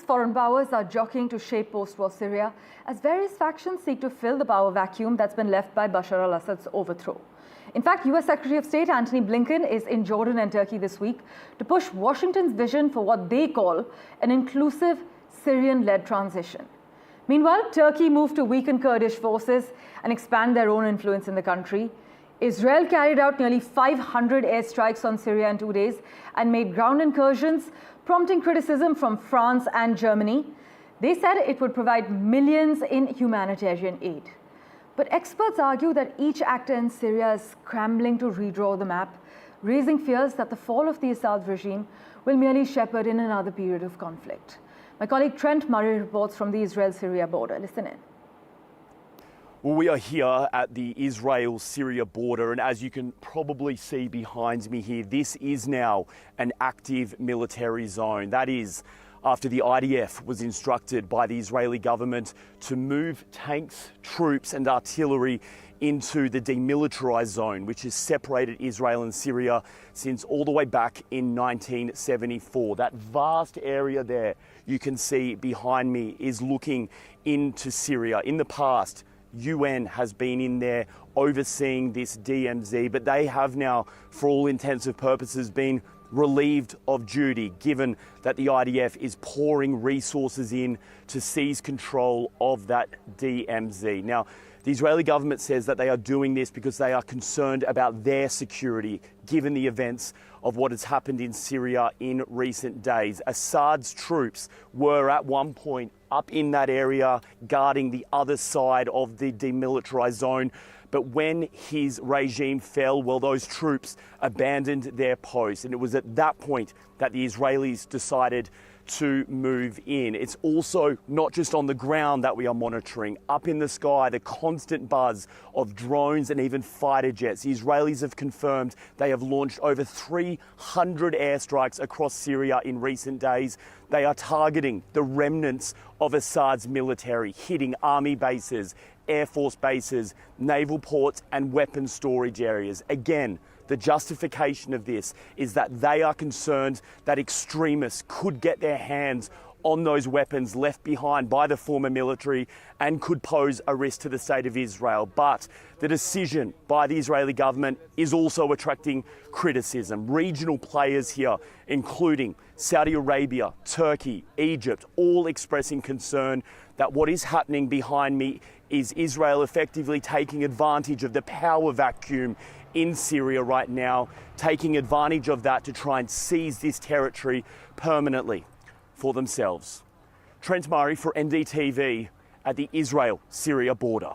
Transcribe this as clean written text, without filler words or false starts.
Foreign powers are jockeying to shape post-war Syria as various factions seek to fill the power vacuum that's been left by Bashar al-Assad's overthrow. In fact, US Secretary of State Antony Blinken is in Jordan and Turkey this week to push Washington's vision for what they call an inclusive Syrian-led transition. Meanwhile, Turkey moved to weaken Kurdish forces and expand their own influence in the country. Israel carried out nearly 500 airstrikes on Syria in 2 days and made ground incursions, prompting criticism from France and Germany. They said it would provide millions in humanitarian aid. But experts argue that each actor in Syria is scrambling to redraw the map, raising fears that the fall of the Assad regime will merely shepherd in another period of conflict. My colleague Trent Murray reports from the Israel-Syria border. Listen in. Well, we are here at the Israel-Syria border, and as you can probably see behind me here, this is now an active military zone. That is, after the IDF was instructed by the Israeli government to move tanks, troops and artillery into the demilitarized zone, which has separated Israel and Syria since all the way back in 1974. That vast area there you can see behind me is looking into Syria. In the past, UN has been in there overseeing this DMZ, but they have now, for all intents and purposes, been relieved of duty, given that the IDF is pouring resources in to seize control of that DMZ. Now, the Israeli government says that they are doing this because they are concerned about their security, given the events of what has happened in Syria in recent days. Assad's troops were at one point up in that area guarding the other side of the demilitarized zone. But when his regime fell, well, those troops abandoned their post. And it was at that point that the Israelis decided to move in. It's also not just on the ground that we are monitoring. Up in the sky, the constant buzz of drones and even fighter jets. The Israelis have confirmed they have launched over 300 airstrikes across Syria in recent days. They are targeting the remnants of Assad's military, hitting army bases, Air Force bases, naval ports and weapons storage areas. Again, the justification of this is that they are concerned that extremists could get their hands on those weapons left behind by the former military and could pose a risk to the state of Israel. But the decision by the Israeli government is also attracting criticism. Regional players here, including Saudi Arabia, Turkey, Egypt, all expressing concern that what is happening behind me is Israel effectively taking advantage of the power vacuum in Syria right now, taking advantage of that to try and seize this territory permanently for themselves. Trent Murray for NDTV at the Israel-Syria border.